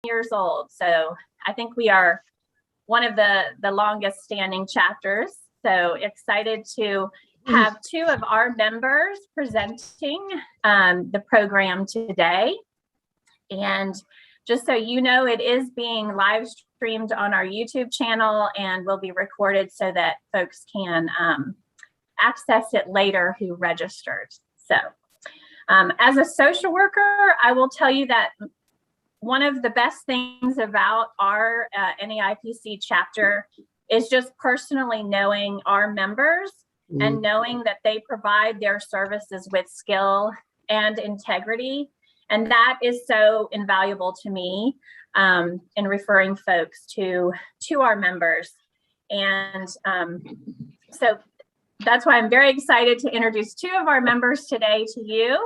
years old. So I think we are one of the longest standing chapters. So excited to have two of our members presenting the program today. And just so you know, it is being live streamed on our YouTube channel and will be recorded so that folks can access it later who registered. So as a social worker, I will tell you that one of the best things about our NAIPC chapter is just personally knowing our members and knowing that they provide their services with skill and integrity. And that is so invaluable to me in referring folks to our members. And so that's why I'm very excited to introduce two of our members today to you,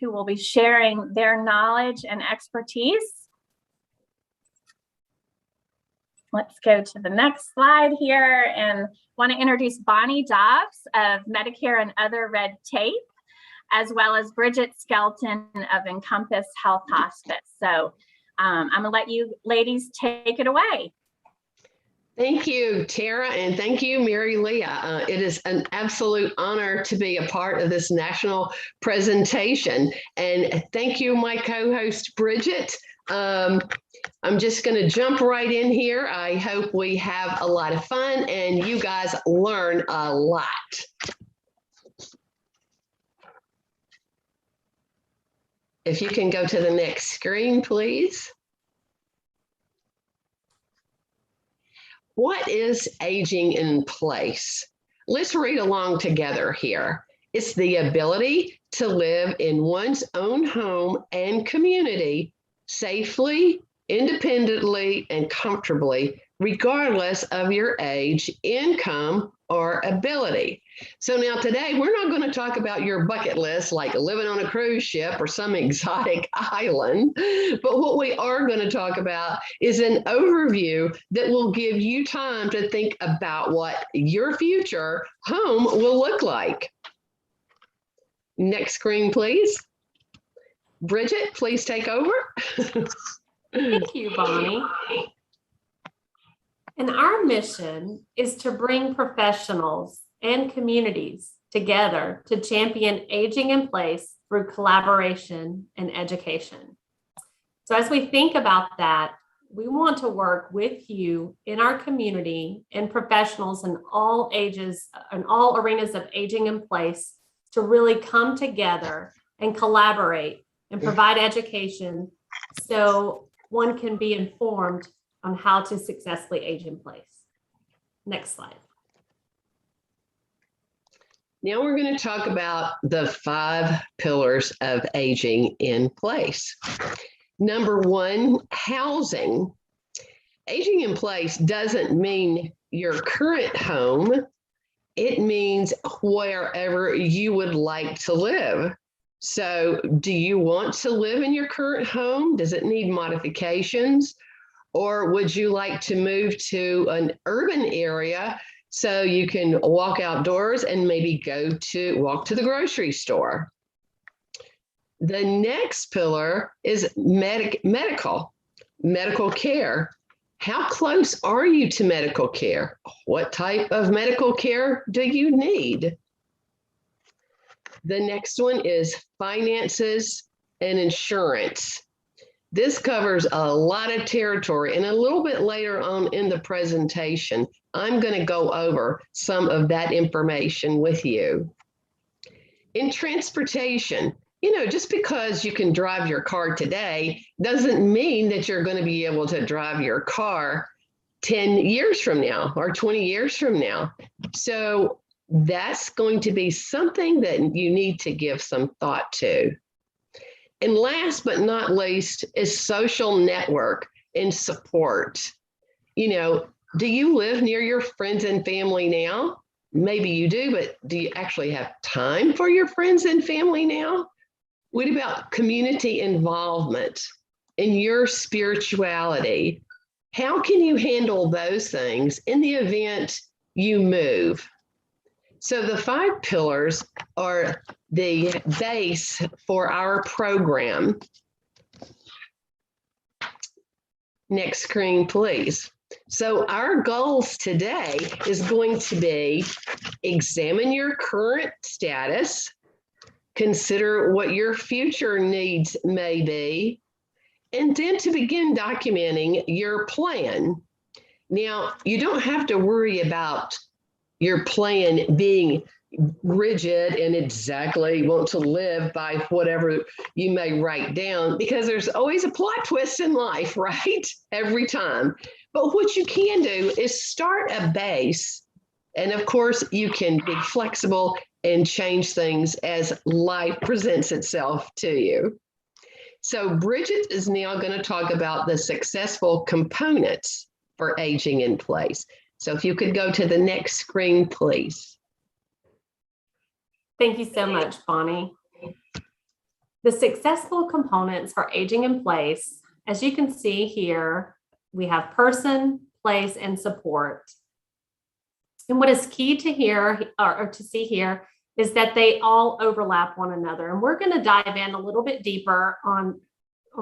who will be sharing their knowledge and expertise. Let's go to the next slide here, and want to introduce Bonnie Dobbs of Medicare and Other Red Tape, as well as Bridget Skelton of Encompass Health Hospice. So I'm gonna let you ladies take it away. Thank you, Tara, and thank you, Mary Leah. It is an absolute honor to be a part of this national presentation. And thank you, my co-host, Bridget. I'm just going to jump right in here. I hope we have a lot of fun and you guys learn a lot. If you can go to the next screen, please. What is aging in place? Let's read along together here. It's the ability to live in one's own home and community safely, independently, and comfortably, regardless of your age, income, or ability. So now today, we're not going to talk about your bucket list like living on a cruise ship or some exotic island, but what we are going to talk about is an overview that will give you time to think about what your future home will look like. Next screen, please. Bridget, please take over. Thank you, Bonnie. And our mission is to bring professionals and communities together to champion aging in place through collaboration and education. So as we think about that, we want to work with you in our community and professionals in all ages and all arenas of aging in place to really come together and collaborate and provide education so one can be informed on how to successfully age in place. Next slide. Now we're going to talk about the 5 pillars of aging in place. Number 1, housing. Aging in place doesn't mean your current home. It means wherever you would like to live. So do you want to live in your current home? Does it need modifications? Or would you like to move to an urban area so you can walk outdoors and maybe walk to the grocery store? The next pillar is medical care. How close are you to medical care? What type of medical care do you need? The next one is finances and insurance. This covers a lot of territory, and a little bit later on in the presentation, I'm going to go over some of that information with you. In transportation, just because you can drive your car today doesn't mean that you're going to be able to drive your car 10 years from now or 20 years from now. So that's going to be something that you need to give some thought to. And last but not least is social network and support. Do you live near your friends and family now? Maybe you do, but do you actually have time for your friends and family now? What about community involvement in your spirituality? How can you handle those things in the event you move? So the 5 pillars are the base for our program. Next screen, please. So our goals today is going to be examine your current status, consider what your future needs may be, and then to begin documenting your plan. Now, you don't have to worry about your plan being rigid and exactly want to live by whatever you may write down, because there's always a plot twist in life, right? Every time. But what you can do is start a base. And of course, you can be flexible and change things as life presents itself to you. So Bridget is now going to talk about the successful components for aging in place. So if you could go to the next screen, please. Thank you so much, Bonnie. The successful components for aging in place, as you can see here, we have person, place, and support. And what is key to hear or to see here is that they all overlap one another. And we're going to dive in a little bit deeper on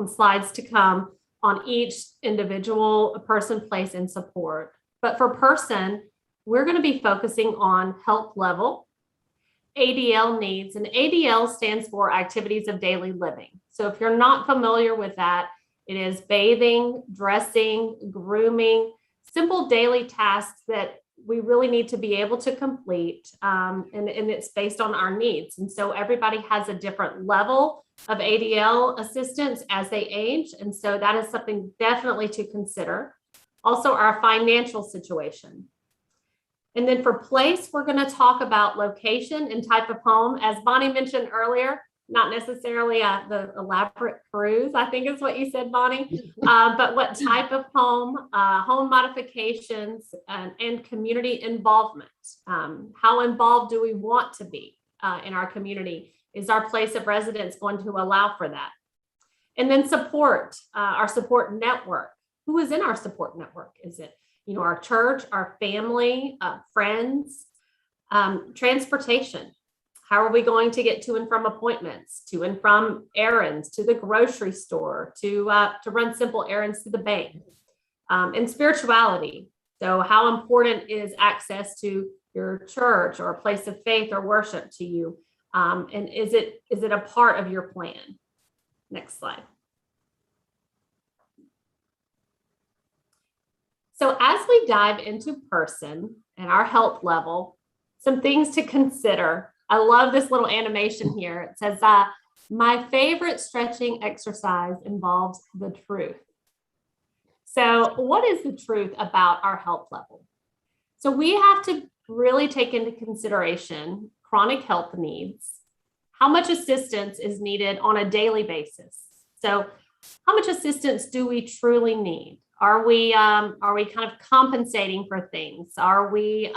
slides to come on each individual person, place, and support. But for person, we're going to be focusing on health level, ADL needs, and ADL stands for activities of daily living. So if you're not familiar with that, it is bathing, dressing, grooming, simple daily tasks that we really need to be able to complete, and it's based on our needs. And so everybody has a different level of ADL assistance as they age. And so that is something definitely to consider. Also, our financial situation. And then for place, we're going to talk about location and type of home. As Bonnie mentioned earlier, not necessarily the elaborate cruise, I think is what you said, Bonnie, but what type of home, home modifications, and community involvement. How involved do we want to be in our community? Is our place of residence going to allow for that? And then support, our support network. Who is in our support network? Is it, our church, our family, friends, transportation? How are we going to get to and from appointments, to and from errands, to the grocery store, to run simple errands to the bank? And spirituality. So how important is access to your church or a place of faith or worship to you? And is it a part of your plan? Next slide. So as we dive into person and our health level, some things to consider. I love this little animation here. It says, my favorite stretching exercise involves the truth. So what is the truth about our health level? So we have to really take into consideration chronic health needs, how much assistance is needed on a daily basis. So how much assistance do we truly need? Are we kind of compensating for things? Are we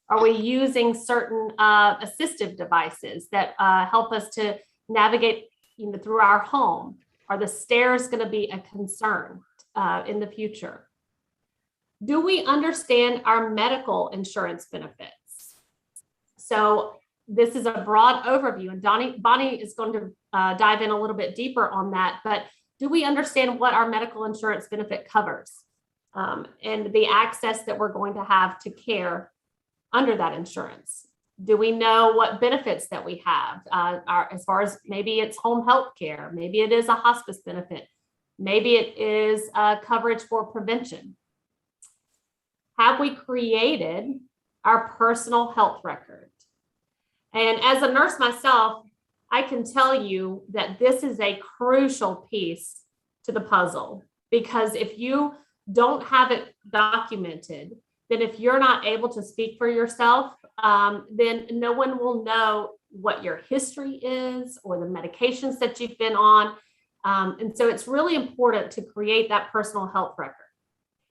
using certain assistive devices that help us to navigate through our home? Are the stairs going to be a concern in the future? Do we understand our medical insurance benefits? So this is a broad overview, and Bonnie is going to dive in a little bit deeper on that, but do we understand what our medical insurance benefit covers and the access that we're going to have to care under that insurance? Do we know what benefits that we have as far as maybe it's home health care, maybe it is a hospice benefit, maybe it is coverage for prevention? Have we created our personal health record? And as a nurse myself, I can tell you that this is a crucial piece to the puzzle, because if you don't have it documented, then if you're not able to speak for yourself, then no one will know what your history is or the medications that you've been on. And so it's really important to create that personal health record.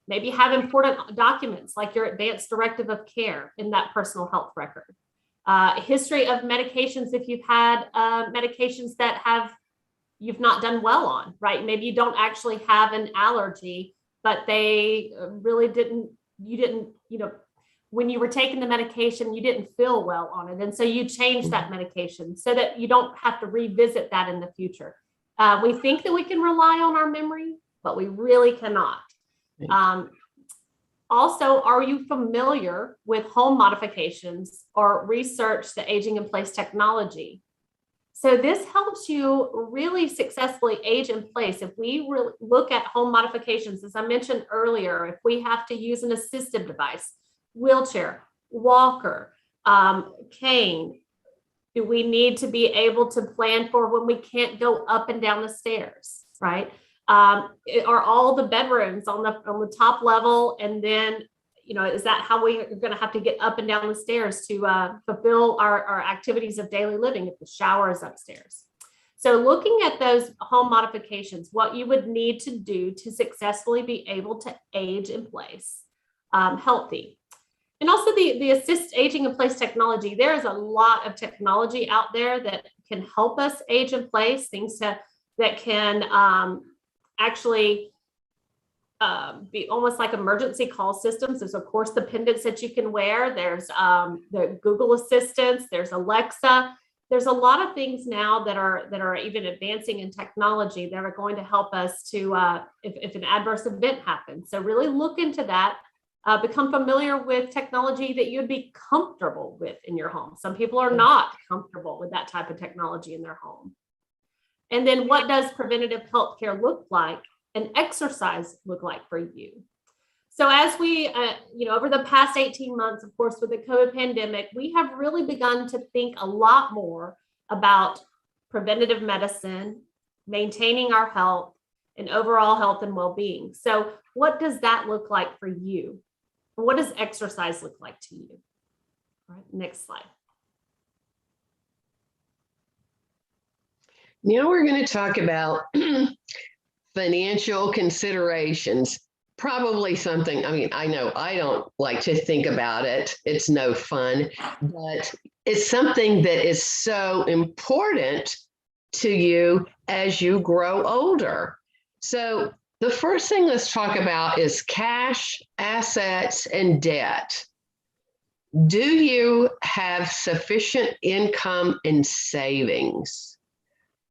Maybe have important documents like your advanced directive of care in that personal health record. History of medications if you've had medications that you've not done well on, right? Maybe you don't actually have an allergy, but they really when you were taking the medication, you didn't feel well on it. And so you changed that medication so that you don't have to revisit that in the future. We think that we can rely on our memory, but we really cannot. Also, are you familiar with home modifications or research the aging in place technology? So this helps you really successfully age in place. If we look at home modifications, as I mentioned earlier, if we have to use an assistive device, wheelchair, walker, cane, do we need to be able to plan for when we can't go up and down the stairs, right? Are all the bedrooms on the top level, and then, is that how we are going to have to get up and down the stairs to fulfill our activities of daily living if the shower is upstairs? So looking at those home modifications, what you would need to do to successfully be able to age in place healthy. And also the assist aging in place technology. There is a lot of technology out there that can help us age in place, things that can actually be almost like emergency call systems. There's of course the pendants that you can wear. There's the Google Assistants. There's Alexa. There's a lot of things now that are even advancing in technology that are going to help us to if an adverse event happens. So really look into that. Become familiar with technology that you'd be comfortable with in your home. Some people are not comfortable with that type of technology in their home. And then what does preventative healthcare look like and exercise look like for you? So as we, over the past 18 months, of course, with the COVID pandemic, we have really begun to think a lot more about preventative medicine, maintaining our health, and overall health and well-being. So what does that look like for you? What does exercise look like to you? All right, next slide. Now we're going to talk about financial considerations. Probably something, I know I don't like to think about it. It's no fun, but it's something that is so important to you as you grow older. So the first thing let's talk about is cash, assets, and debt. Do you have sufficient income and savings?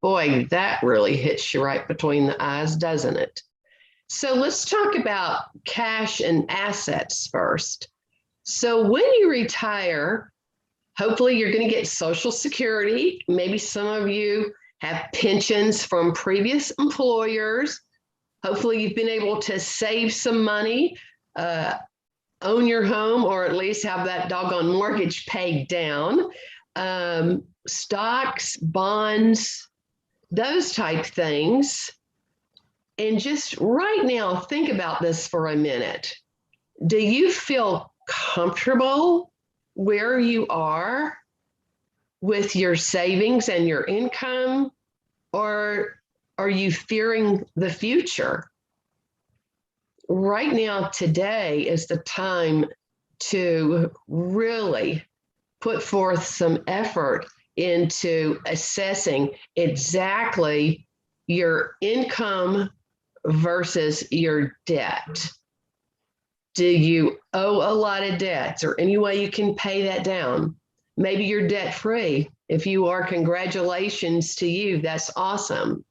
Boy, that really hits you right between the eyes, doesn't it? So let's talk about cash and assets first. So when you retire, hopefully you're going to get Social Security. Maybe some of you have pensions from previous employers. Hopefully you've been able to save some money, own your home, or at least have that doggone mortgage paid down. Stocks, bonds, those type things. And just right now, think about this for a minute. Do you feel comfortable where you are with your savings and your income, or are you fearing the future? Right now, today is the time to really put forth some effort into assessing exactly your income versus your debt. Do you owe a lot of debts, or any way you can pay that down? Maybe you're debt free. If you are, congratulations to you. That's awesome.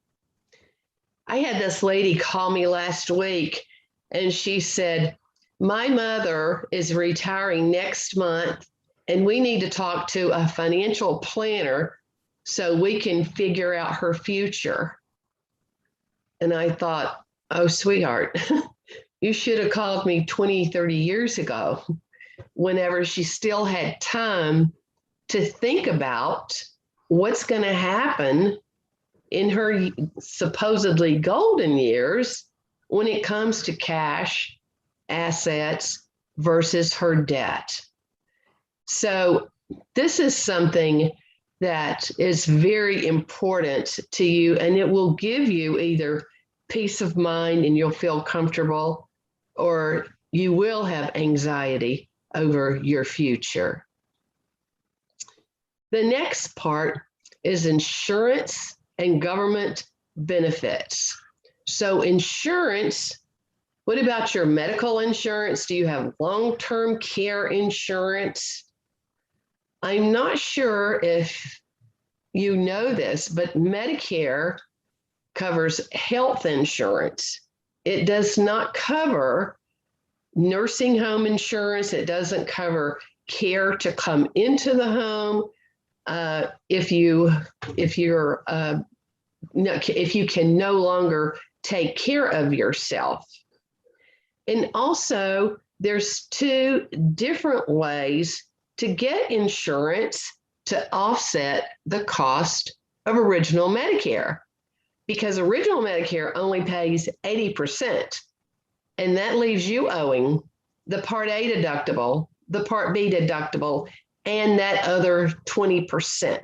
I had this lady call me last week, and she said, my mother is retiring next month, and we need to talk to a financial planner so we can figure out her future. And I thought, oh, sweetheart, you should have called me 20, 30 years ago, whenever she still had time to think about what's going to happen in her supposedly golden years when it comes to cash, assets versus her debt. So this is something that is very important to you, and it will give you either peace of mind and you'll feel comfortable, or you will have anxiety over your future. The next part is insurance and government benefits. So insurance, what about your medical insurance? Do you have long-term care insurance? I'm not sure if you know this, but Medicare covers health insurance. it does not cover nursing home insurance. It doesn't cover care to come into the home. If you can no longer take care of yourself. And also, there's two different ways to get insurance to offset the cost of original Medicare, because original Medicare only pays 80%, and that leaves you owing the Part A deductible, the Part B deductible, and that other 20%.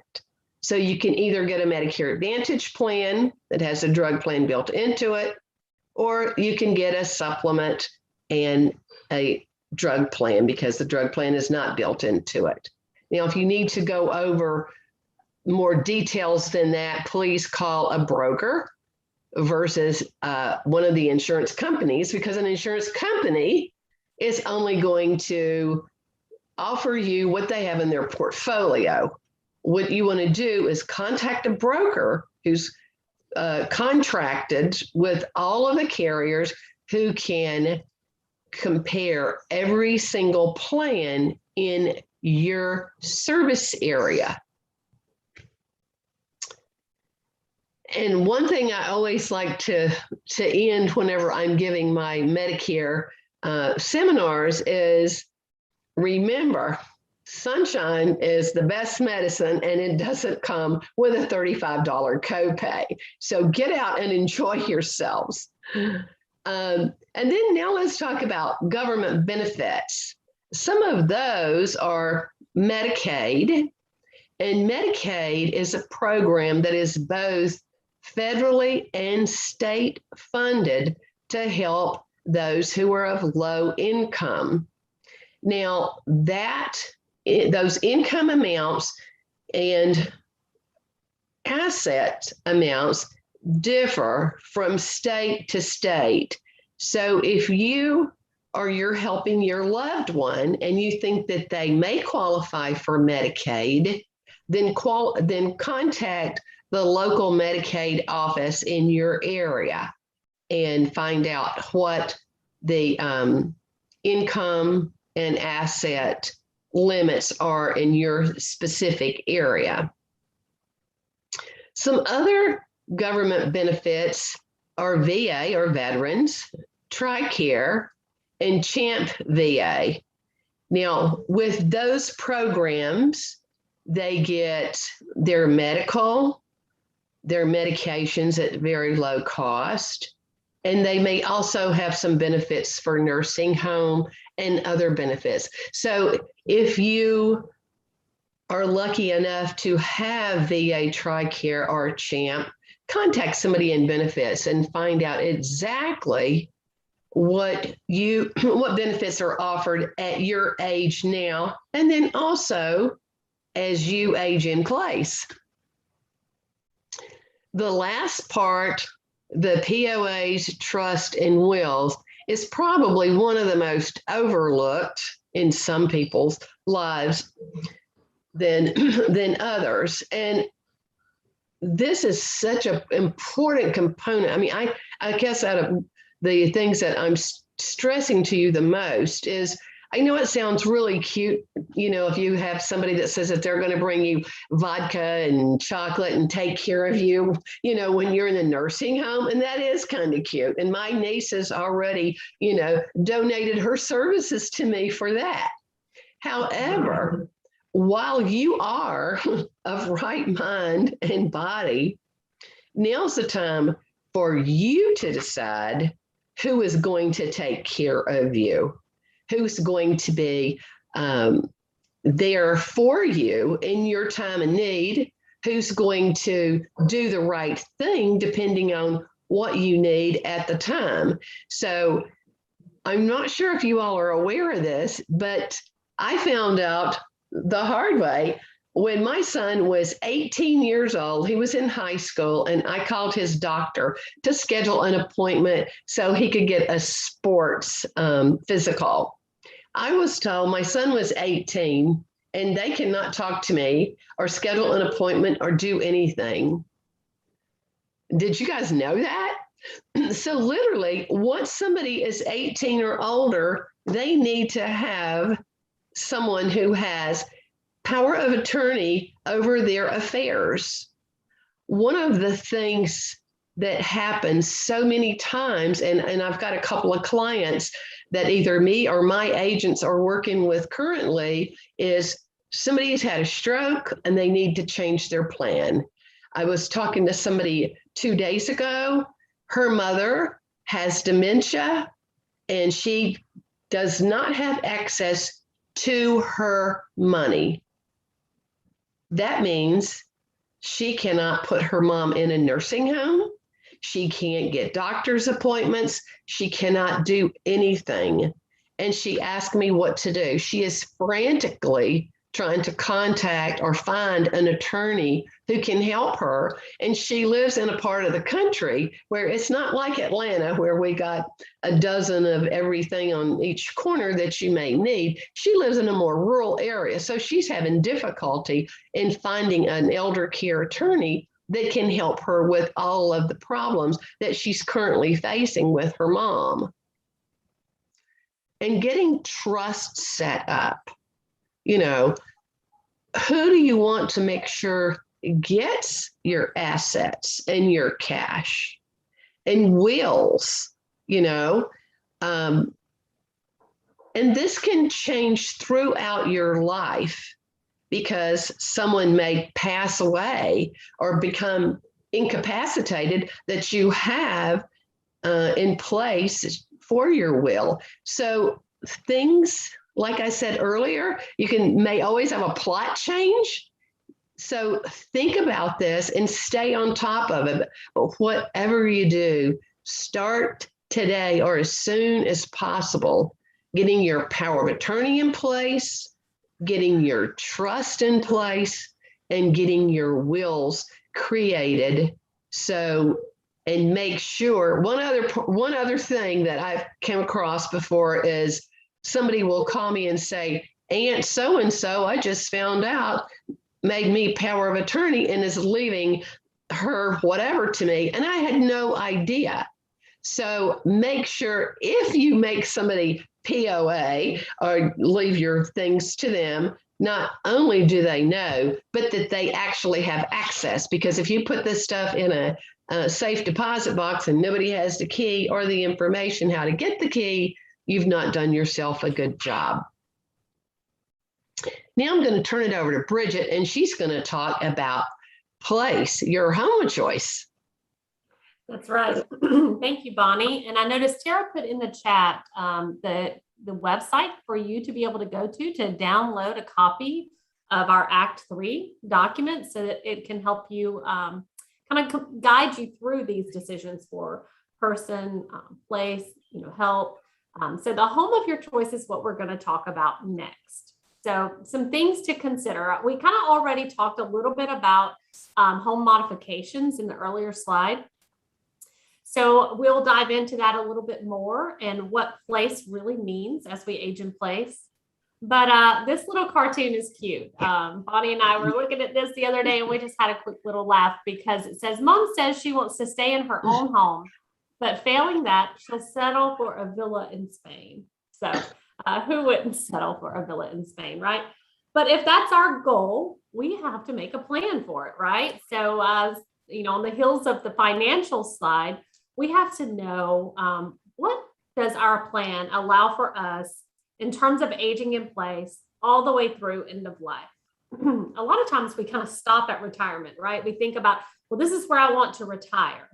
So you can either get a Medicare Advantage plan that has a drug plan built into it, or you can get a supplement and a drug plan because the drug plan is not built into it. Now, if you need to go over more details than that, please call a broker versus one of the insurance companies, because an insurance company is only going to offer you what they have in their portfolio. What you want to do is contact a broker who's contracted with all of the carriers who can compare every single plan in your service area. And one thing I always like to end whenever I'm giving my Medicare seminars is, remember, sunshine is the best medicine, and it doesn't come with a $35 copay. So get out and enjoy yourselves. And then now let's talk about government benefits. Some of those are Medicaid, and Medicaid is a program that is both federally and state funded to help those who are of low income. Now, those income amounts and asset amounts differ from state to state. So if you're helping your loved one and you think that they may qualify for Medicaid, then contact the local Medicaid office in your area and find out what the income and asset limits are in your specific area. Some other government benefits are VA or veterans, TRICARE, and CHAMP VA. Now, with those programs, they get their medical, their medications at very low cost, and they may also have some benefits for nursing home and other benefits. So if you are lucky enough to have VA, TRICARE, or CHAMP, contact somebody in benefits and find out exactly what benefits are offered at your age now, and then also as you age in place. The last part, the POAs, trust, and wills, is probably one of the most overlooked in some people's lives than others. And this is such an important component. I mean, I guess out of the things that I'm stressing to you the most is, I know it sounds really cute, if you have somebody that says that they're going to bring you vodka and chocolate and take care of you, when you're in the nursing home, and that is kind of cute. And my niece has already, donated her services to me for that. However, while you are of right mind and body, now's the time for you to decide who is going to take care of you, who's going to be there for you in your time of need, who's going to do the right thing depending on what you need at the time. So I'm not sure if you all are aware of this, but I found out the hard way. When my son was 18 years old, he was in high school, and I called his doctor to schedule an appointment so he could get a sports physical. I was told my son was 18 and they cannot talk to me or schedule an appointment or do anything. Did you guys know that? So literally, once somebody is 18 or older, they need to have someone who has power of attorney over their affairs. One of the things that happens so many times, and I've got a couple of clients that either me or my agents are working with currently, is somebody has had a stroke and they need to change their plan. I was talking to somebody 2 days ago. Her mother has dementia and she does not have access to her money. That means she cannot put her mom in a nursing home. She can't get doctor's appointments. She cannot do anything. And she asked me what to do. She is frantically trying to contact or find an attorney who can help her. And she lives in a part of the country where it's not like Atlanta, where we got a dozen of everything on each corner that you may need. She lives in a more rural area. So she's having difficulty in finding an elder care attorney that can help her with all of the problems that she's currently facing with her mom. And getting trust set up. You know, who do you want to make sure gets your assets and your cash and wills, you know? And this can change throughout your life because someone may pass away or become incapacitated that you have in place for your will. So things, like I said earlier, you may always have a plot change. So think about this and stay on top of it. But whatever you do, start today or as soon as possible, getting your power of attorney in place, getting your trust in place, and getting your wills created. So, and make sure, one other thing that I've come across before is somebody will call me and say, Aunt so-and-so, I just found out, made me power of attorney and is leaving her whatever to me. And I had no idea. So make sure if you make somebody POA or leave your things to them, not only do they know, but that they actually have access. Because if you put this stuff in a safe deposit box and nobody has the key or the information how to get the key, you've not done yourself a good job. Now I'm going to turn it over to Bridget, and she's going to talk about place, your home of choice. That's right. Thank you, Bonnie. And I noticed Tara put in the chat the website for you to be able to go to download a copy of our Act 3 document so that it can help you kind of guide you through these decisions for person, place, help. So the home of your choice is what we're going to talk about next. So some things to consider. We kind of already talked a little bit about home modifications in the earlier slide. So we'll dive into that a little bit more and what place really means as we age in place. But this little cartoon is cute. Bonnie and I were looking at this the other day and we just had a quick little laugh because it says, Mom says she wants to stay in her own home, but failing that, she'll settle for a villa in Spain. So who wouldn't settle for a villa in Spain, right? But if that's our goal, we have to make a plan for it, right? So, on the heels of the financial slide, we have to know what does our plan allow for us in terms of aging in place all the way through end of life. A lot of times we kind of stop at retirement, right? We think about, well, this is where I want to retire.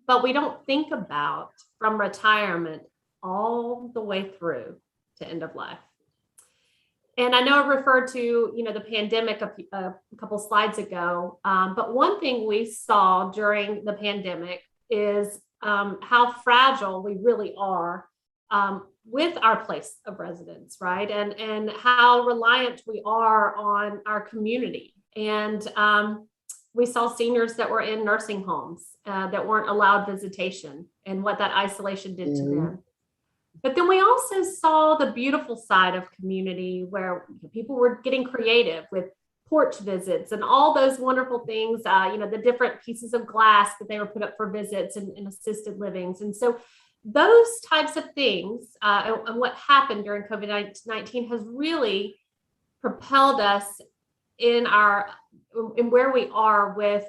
But we don't think about from retirement all the way through to end of life. And I know I referred to, the pandemic a couple slides ago, but one thing we saw during the pandemic is how fragile we really are with our place of residence, right? And how reliant we are on our community. And we saw seniors that were in nursing homes that weren't allowed visitation and what that isolation did to them. But then we also saw the beautiful side of community where people were getting creative with porch visits and all those wonderful things, the different pieces of glass that they were put up for visits and assisted livings. And so those types of things and what happened during COVID-19 has really propelled us in where we are with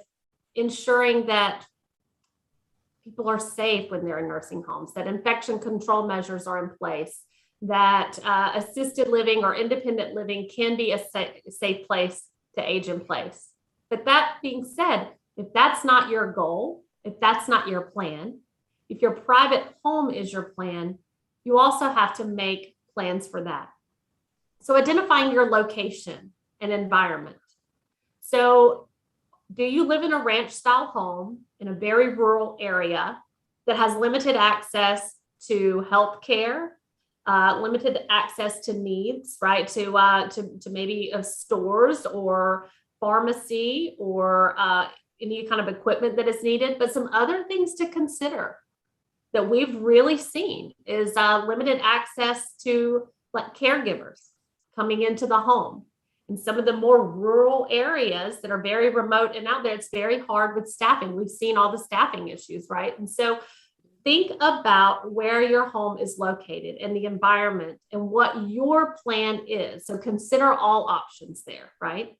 ensuring that people are safe when they're in nursing homes, that infection control measures are in place, that assisted living or independent living can be a safe place to age in place. But that being said, if that's not your goal, if that's not your plan, if your private home is your plan, you also have to make plans for that. So identifying your location and environment. So do you live in a ranch style home in a very rural area that has limited access to health care, limited access to needs, right? To maybe stores or pharmacy or any kind of equipment that is needed, but some other things to consider that we've really seen is limited access to like caregivers coming into the home. In some of the more rural areas that are very remote and out there, it's very hard with staffing. We've seen all the staffing issues, right? And so think about where your home is located and the environment and what your plan is. So consider all options there, right?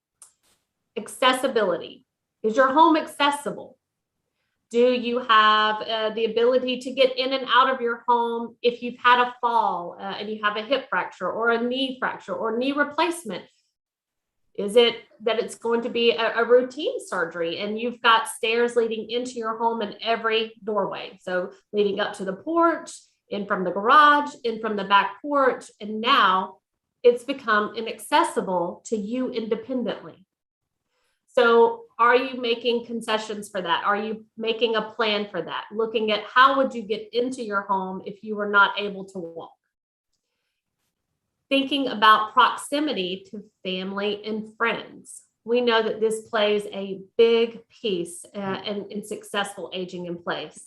Accessibility. Is your home accessible? Do you have the ability to get in and out of your home if you've had a fall and you have a hip fracture or a knee fracture or knee replacement? Is it that it's going to be a routine surgery and you've got stairs leading into your home in every doorway? So leading up to the porch, in from the garage, in from the back porch, and now it's become inaccessible to you independently. So are you making concessions for that? Are you making a plan for that? Looking at how would you get into your home if you were not able to walk? Thinking about proximity to family and friends. We know that this plays a big piece in successful aging in place.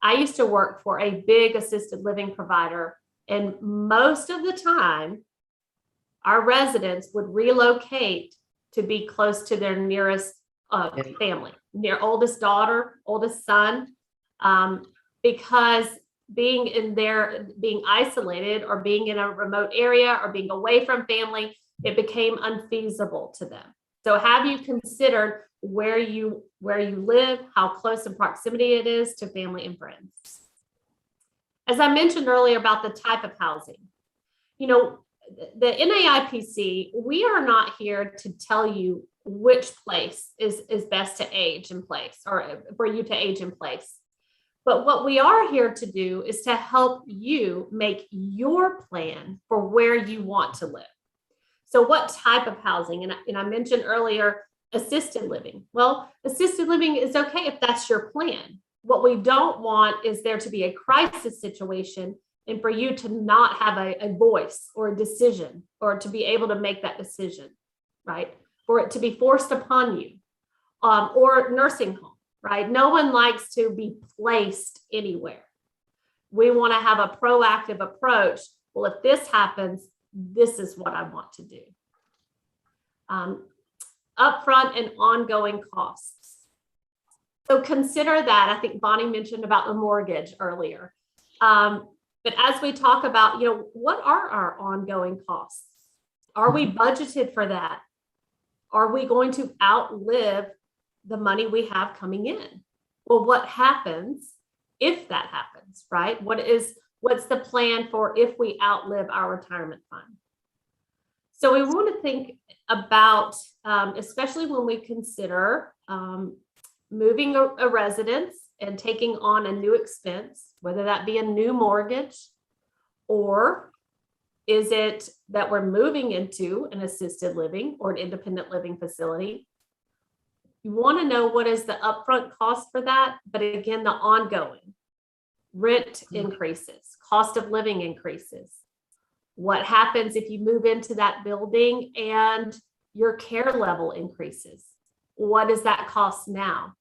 I used to work for a big assisted living provider, and most of the time, our residents would relocate to be close to their nearest family, their oldest daughter, oldest son, because being isolated or being in a remote area or being away from family, it became unfeasible to them. So have you considered where you live, how close in proximity it is to family and friends? As I mentioned earlier about the type of housing, the NAIPC, we are not here to tell you which place is best to age in place or for you to age in place. But what we are here to do is to help you make your plan for where you want to live. So what type of housing? And I mentioned earlier, assisted living. Well, assisted living is okay if that's your plan. What we don't want is there to be a crisis situation and for you to not have a voice or a decision or to be able to make that decision, right? For it to be forced upon you or nursing home. Right? No one likes to be placed anywhere. We want to have a proactive approach. Well, if this happens, this is what I want to do. Upfront and ongoing costs. So consider that. I think Bonnie mentioned about the mortgage earlier. But as we talk about, what are our ongoing costs? Are we budgeted for that? Are we going to outlive the money we have coming in? Well, what happens if that happens, right? What's the plan for if we outlive our retirement fund? So we want to think about, especially when we consider moving a residence and taking on a new expense, whether that be a new mortgage, or is it that we're moving into an assisted living or an independent living facility? You want to know what is the upfront cost for that, but again, the ongoing rent increases, cost of living increases. What happens if you move into that building and your care level increases? What does that cost now?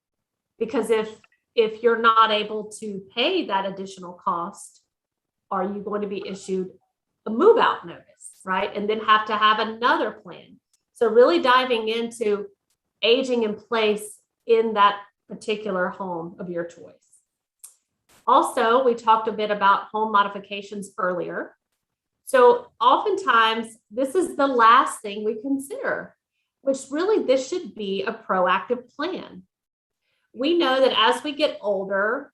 Because if you're not able to pay that additional cost, are you going to be issued a move out notice, right? And then have to have another plan. So really diving into aging in place in that particular home of your choice. Also, we talked a bit about home modifications earlier. So oftentimes, this is the last thing we consider, which really this should be a proactive plan. We know that as we get older,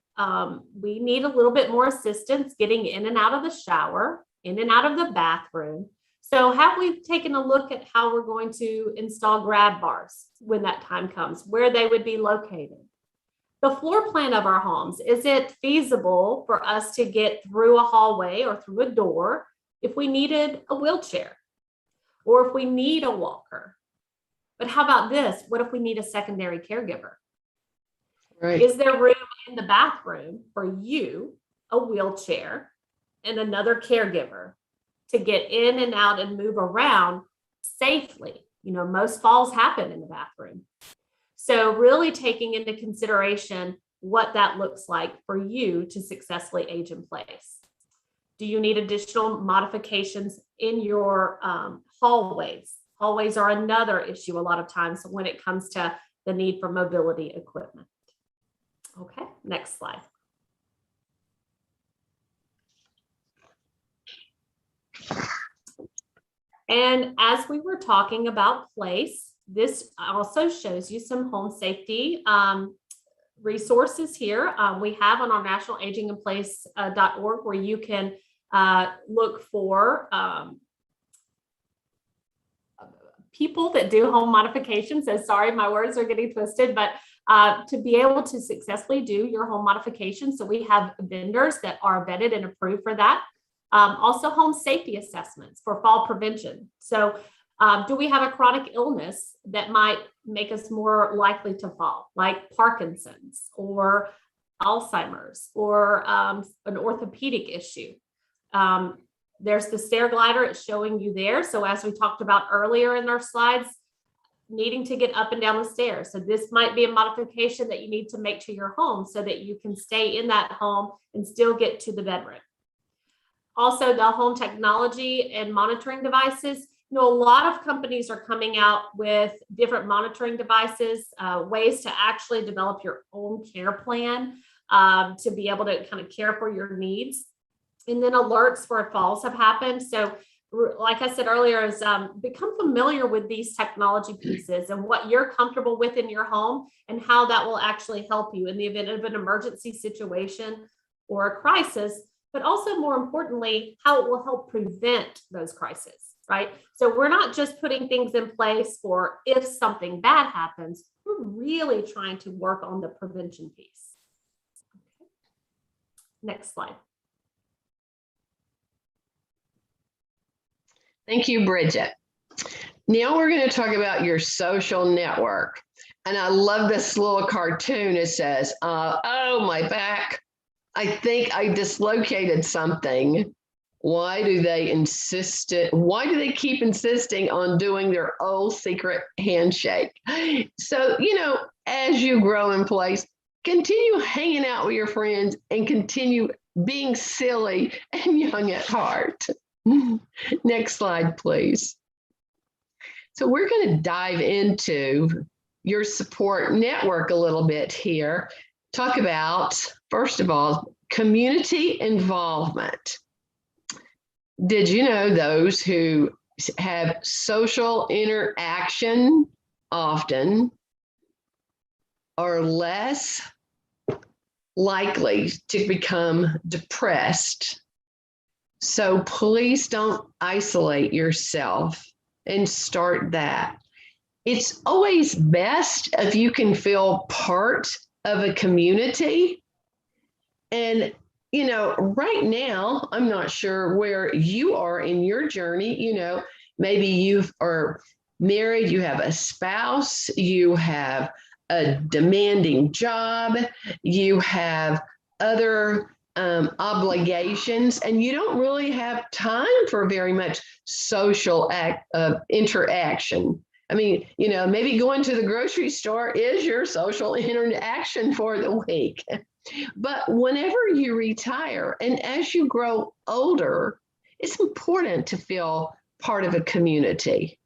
we need a little bit more assistance getting in and out of the shower, in and out of the bathroom. So have we taken a look at how we're going to install grab bars when that time comes, where they would be located? The floor plan of our homes, is it feasible for us to get through a hallway or through a door if we needed a wheelchair or if we need a walker? But how about this? What if we need a secondary caregiver? Right. Is there room in the bathroom for you, a wheelchair, and another caregiver to get in and out and move around safely? You know, most falls happen in the bathroom. So really taking into consideration what that looks like for you to successfully age in place. Do you need additional modifications in your hallways? Hallways are another issue a lot of times when it comes to the need for mobility equipment. Okay, next slide. And as we were talking about place, this also shows you some home safety resources here. We have on our nationalaginginplace.org where you can look for people that do home modifications. So sorry, my words are getting twisted, but to be able to successfully do your home modification. So we have vendors that are vetted and approved for that. Also home safety assessments for fall prevention. So do we have a chronic illness that might make us more likely to fall, like Parkinson's or Alzheimer's or an orthopedic issue? There's the stair glider, it's showing you there. So as we talked about earlier in our slides, needing to get up and down the stairs. So this might be a modification that you need to make to your home so that you can stay in that home and still get to the bedroom. Also, the home technology and monitoring devices. You know, a lot of companies are coming out with different monitoring devices, ways to actually develop your own care plan to be able to kind of care for your needs. And then alerts for falls have happened. So like I said earlier, is become familiar with these technology pieces and what you're comfortable with in your home and how that will actually help you in the event of an emergency situation or a crisis, but also more importantly, how it will help prevent those crises, right? So we're not just putting things in place for if something bad happens, we're really trying to work on the prevention piece. Okay. Next slide. Thank you, Bridget. Now we're going to talk about your social network. And I love this little cartoon. It says, oh, my back. I think I dislocated something. Why do they keep insisting on doing their old secret handshake? So, you know, as you grow in place, continue hanging out with your friends and continue being silly and young at heart. Next slide, please. So we're going to dive into your support network a little bit here. Talk about, first of all, community involvement. Did you know those who have social interaction often are less likely to become depressed? So please don't isolate yourself and start that. It's always best if you can feel part of a community. And, you know, right now, I'm not sure where you are in your journey. You know, maybe you are married, you have a spouse, you have a demanding job, you have other obligations, and you don't really have time for very much social interaction. I mean, you know, maybe going to the grocery store is your social interaction for the week. But whenever you retire and as you grow older, it's important to feel part of a community.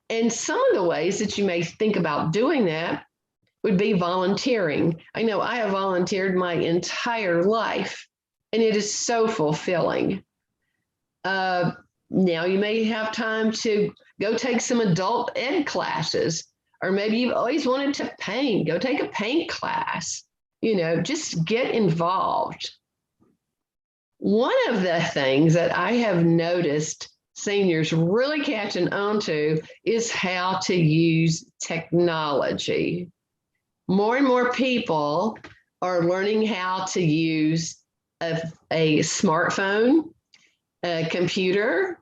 And some of the ways that you may think about doing that would be volunteering. I know I have volunteered my entire life, and it is so fulfilling. Now you may have time to go take some adult ed classes, or maybe you've always wanted to paint, go take a paint class, just get involved. One of the things that I have noticed seniors really catching on to is how to use technology. More and more people are learning how to use a smartphone, a computer.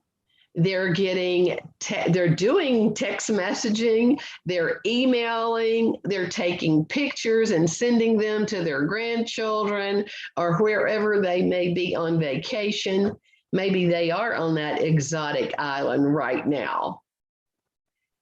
They're doing text messaging, they're emailing, they're taking pictures and sending them to their grandchildren or wherever they may be on vacation. Maybe they are on that exotic island right now.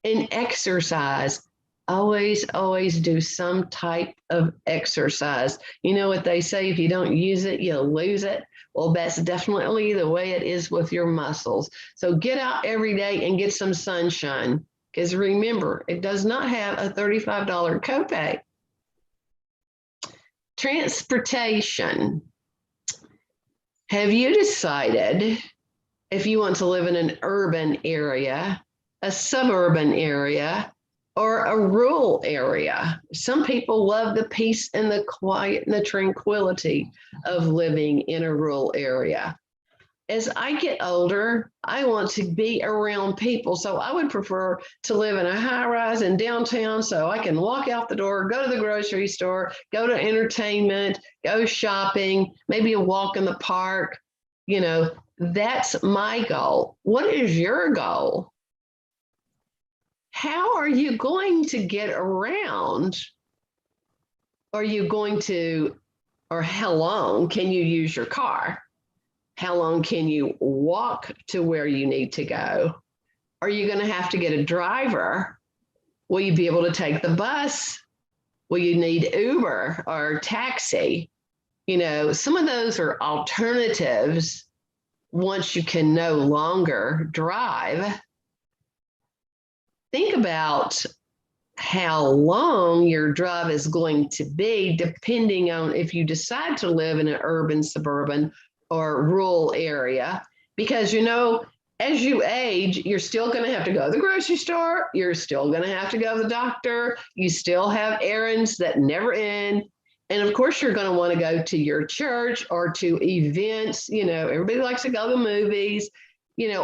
And exercise, always do some type of exercise. You know what they say, if you don't use it, you'll lose it. Well, that's definitely the way it is with your muscles. So get out every day and get some sunshine, because remember, it does not have a $35 copay. Transportation. Have you decided if you want to live in an urban area, a suburban area, or a rural area? Some people love the peace and the quiet and the tranquility of living in a rural area. As I get older, I want to be around people. So I would prefer to live in a high rise in downtown so I can walk out the door, go to the grocery store, go to entertainment, go shopping, maybe a walk in the park. That's my goal. What is your goal? How are you going to get around? Are you going to, or how long can you use your car? How long can you walk to where you need to go? Are you going to have to get a driver? Will you be able to take the bus? Will you need Uber or taxi? Some of those are alternatives once you can no longer drive. Think about how long your drive is going to be, depending on if you decide to live in an urban, suburban, or rural area. Because, as you age, you're still going to have to go to the grocery store. You're still going to have to go to the doctor. You still have errands that never end. And of course, you're going to want to go to your church or to events. Everybody likes to go to movies.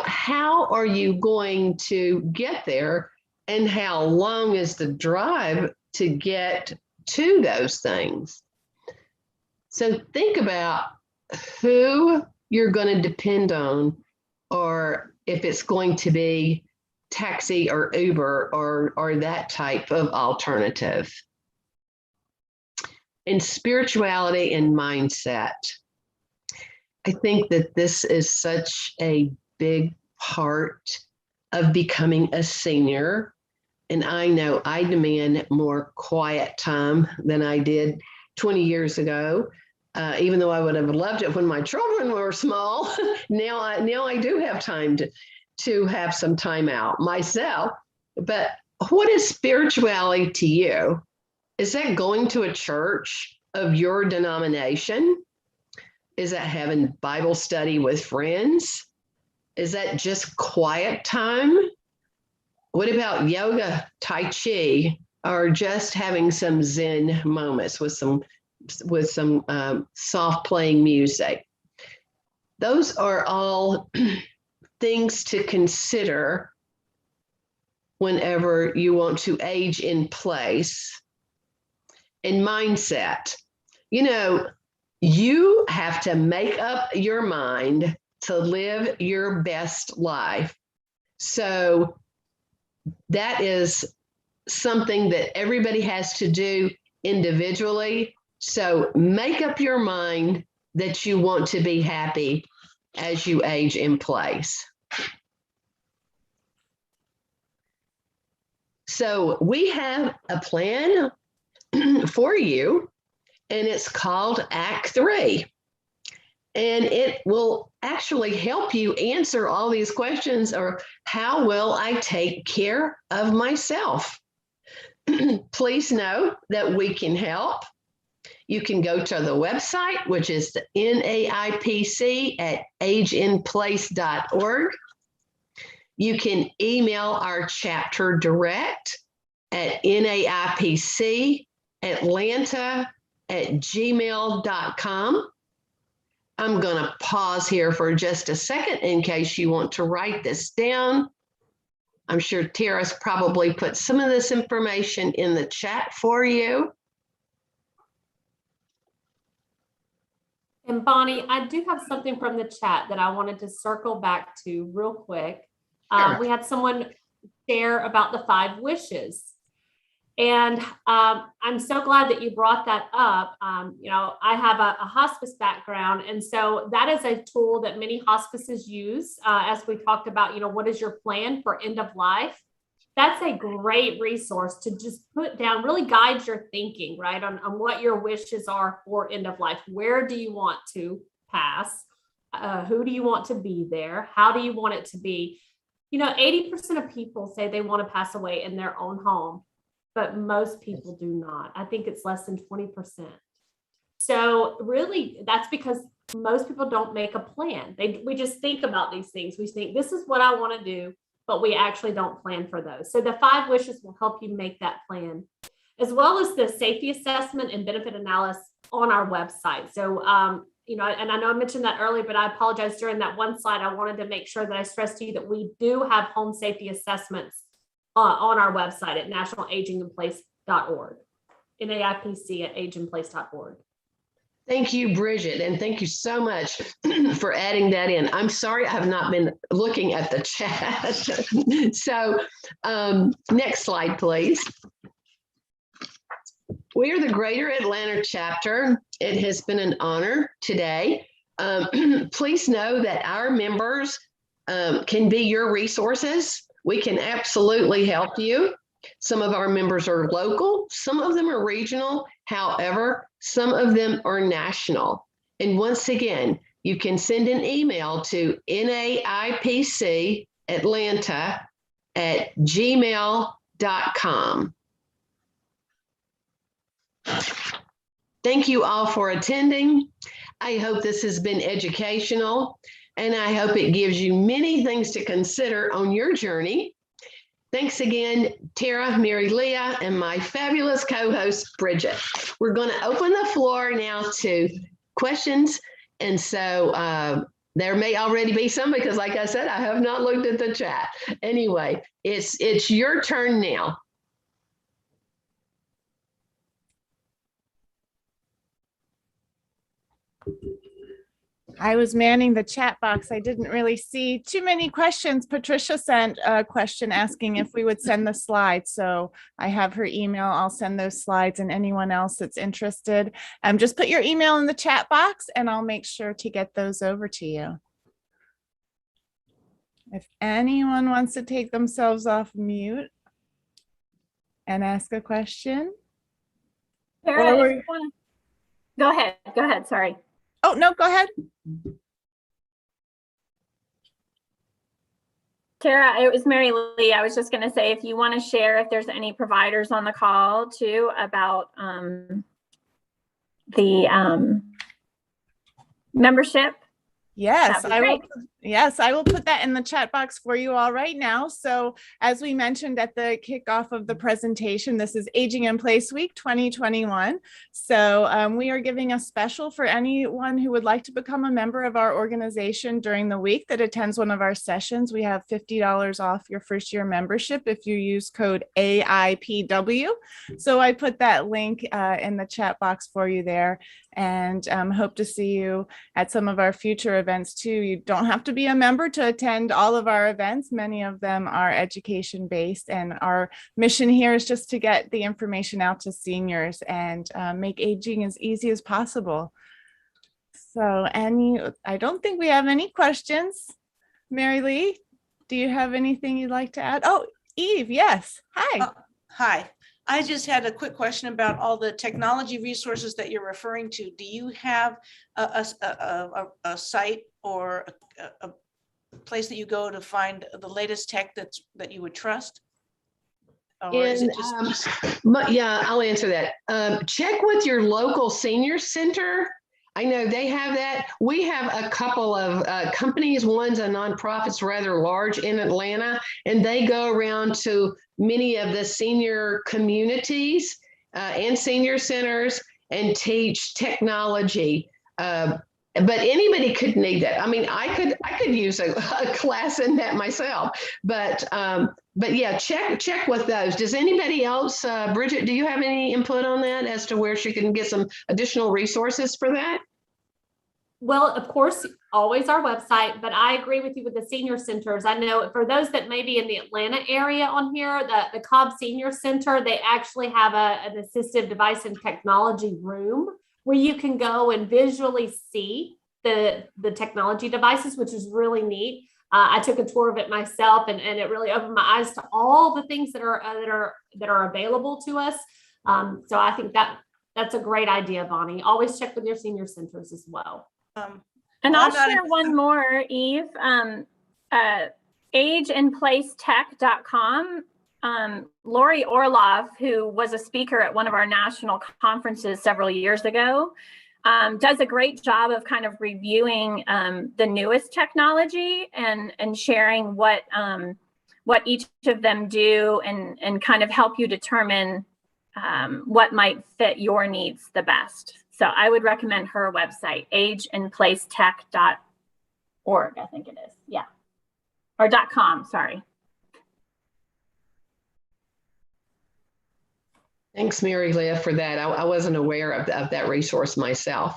How are you going to get there? And how long is the drive to get to those things? So think about who you're going to depend on, or if it's going to be taxi or Uber or that type of alternative. In spirituality and mindset, I think that this is such a big part of becoming a senior. And I know I demand more quiet time than I did 20 years ago. Even though I would have loved it when my children were small, now I do have time to have some time out myself. But what is spirituality to you? Is that going to a church of your denomination? Is that having Bible study with friends? Is that just quiet time? What about yoga, Tai Chi, or just having some Zen moments with some soft playing music? Those are all things to consider whenever you want to age in place. And mindset, you have to make up your mind to live your best life. So that is something that everybody has to do individually. So make up your mind that you want to be happy as you age in place. So we have a plan for you, and it's called Act 3. And it will actually help you answer all these questions, or how will I take care of myself? Please know that we can help. You can go to the website, which is the NAIPC at AgentPlace.org. You can email our chapter direct at NAIPCAtlanta@gmail.com. I'm going to pause here for just a second in case you want to write this down. I'm sure Tara's probably put some of this information in the chat for you. And Bonnie, I do have something from the chat that I wanted to circle back to real quick. Sure. We had someone share about the 5 wishes. And I'm so glad that you brought that up. You know, I have a hospice background, and so that is a tool that many hospices use. As we talked about, you know, what is your plan for end of life? That's a great resource to just put down, really guide your thinking, right, on what your wishes are for end of life. Where do you want to pass? Who do you want to be there? How do you want it to be? You know, 80% of people say they want to pass away in their own home, but most people do not. I think it's less than 20%. So really, that's because most people don't make a plan. We just think about these things. We think, this is what I want to do, but we actually don't plan for those. So the 5 wishes will help you make that plan, as well as the safety assessment and benefit analysis on our website. So, you know, and I know I mentioned that earlier, but I apologize, during that one slide, I wanted to make sure that I stressed to you that we do have home safety assessments on our website at nationalaginginplace.org, NAIPC@agentplace.org. Thank you, Bridget, and thank you so much for adding that in. I'm sorry I have not been looking at the chat. So next slide, please. We are the Greater Atlanta chapter. It has been an honor today. Please know that our members can be your resources. We can absolutely help you. Some of our members are local, some of them are regional. However, some of them are national. And once again, you can send an email to naipcatlanta@gmail.com. Thank you all for attending. I hope this has been educational, and I hope it gives you many things to consider on your journey. Thanks again, Tara, Mary Leah, and my fabulous co-host, Bridget. We're going to open the floor now to questions. And so there may already be some, because like I said, I have not looked at the chat. Anyway, it's your turn now. I was manning the chat box. I didn't really see too many questions. Patricia sent a question asking if we would send the slides. So I have her email. I'll send those slides, and anyone else that's interested, just put your email in the chat box and I'll make sure to get those over to you. If anyone wants to take themselves off mute and ask a question. Tara, if you wanna... Go ahead, sorry. Oh, no, go ahead. Tara, it was Mary Lee. I was just going to say, if you want to share if there's any providers on the call too about the membership. Yes, I will. Yes, I will put that in the chat box for you all right now. So as we mentioned at the kickoff of the presentation, this is Aging in Place Week 2021. So we are giving a special for anyone who would like to become a member of our organization during the week that attends one of our sessions. We have $50 off your first year membership if you use code AIPW. So I put that link in the chat box for you there, and hope to see you at some of our future events too. You don't have to be a member to attend all of our events. Many of them are education based, and our mission here is just to get the information out to seniors and make aging as easy as possible. So I don't think we have any questions. Mary Lee, do you have anything you'd like to add? Oh, Eve, yes. Hi. Hi. I just had a quick question about all the technology resources that you're referring to. Do you have a site or a place that you go to find the latest tech that you would trust? Or is it just Yeah, I'll answer that. Check with your local senior center. I know they have that. We have a couple of companies. One's a nonprofit's rather large in Atlanta, and they go around to many of the senior communities and senior centers and teach technology. But anybody could need that. I mean, I could use a class in that myself. But yeah, check with those. Does anybody else, Bridget? Do you have any input on that as to where she can get some additional resources for that? Well, of course, always our website, but I agree with you with the senior centers. I know for those that may be in the Atlanta area on here, the Cobb Senior Center, they actually have an assistive device and technology room where you can go and visually see the technology devices, which is really neat. I took a tour of it myself, and it really opened my eyes to all the things that are available to us. So I think that's a great idea, Bonnie. Always check with your senior centers as well. And I'll share one more, Eve. AgentPlaceTech.com. Lori Orlov, who was a speaker at one of our national conferences several years ago, does a great job of kind of reviewing the newest technology and sharing what each of them do and kind of help you determine what might fit your needs the best. So I would recommend her website, AgentPlaceTech.org, I think it is. Yeah. Or .com, sorry. Thanks, Mary Leah, for that. I wasn't aware of that resource myself.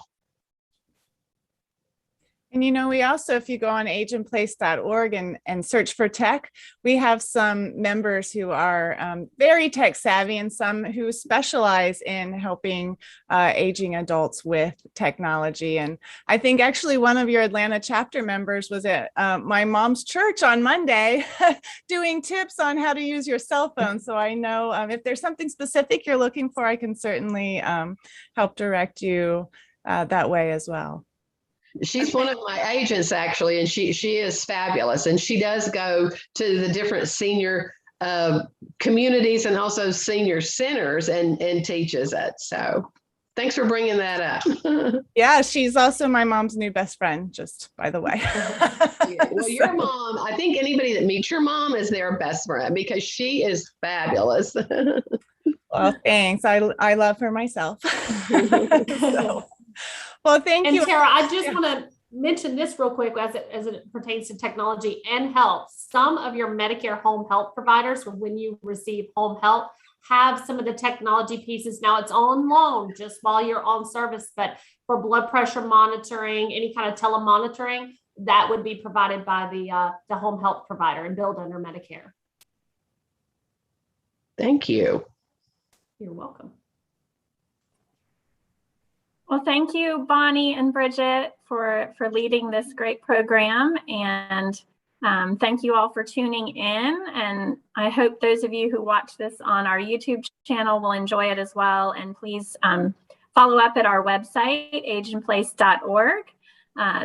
And you know, we also, if you go on agentplace.org and search for tech, we have some members who are very tech savvy and some who specialize in helping aging adults with technology. And I think actually one of your Atlanta chapter members was at my mom's church on Monday doing tips on how to use your cell phone. So I know if there's something specific you're looking for, I can certainly help direct you that way as well. She's one of my agents, actually, and she is fabulous. And she does go to the different senior communities and also senior centers and teaches it. So thanks for bringing that up. Yeah, she's also my mom's new best friend, just by the way. Yeah, well, your mom, I think anybody that meets your mom is their best friend because she is fabulous. Well, thanks. I love her myself. So. Well, thank you. And Tara, I just want to mention this real quick as it pertains to technology and health. Some of your Medicare home health providers, when you receive home health, have some of the technology pieces. Now it's on loan just while you're on service, but for blood pressure monitoring, any kind of telemonitoring, that would be provided by the home health provider and billed under Medicare. Thank you. You're welcome. Well, thank you, Bonnie and Bridget, for leading this great program. And thank you all for tuning in. And I hope those of you who watch this on our YouTube channel will enjoy it as well. And please follow up at our website, agentplace.org,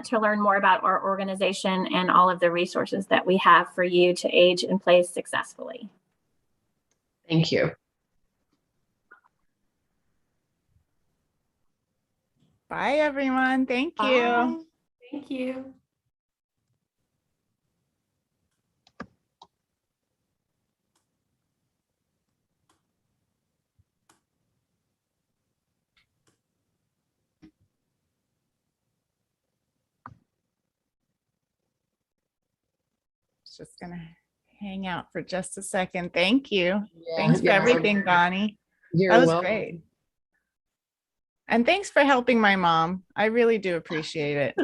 to learn more about our organization and all of the resources that we have for you to age in place successfully. Thank you. Bye, everyone. Thank you. Bye. Thank you. Just gonna hang out for just a second. Thank you. Yeah, Thanks for everything, Bonnie. You're That was welcome. great. And thanks for helping my mom. I really do appreciate it.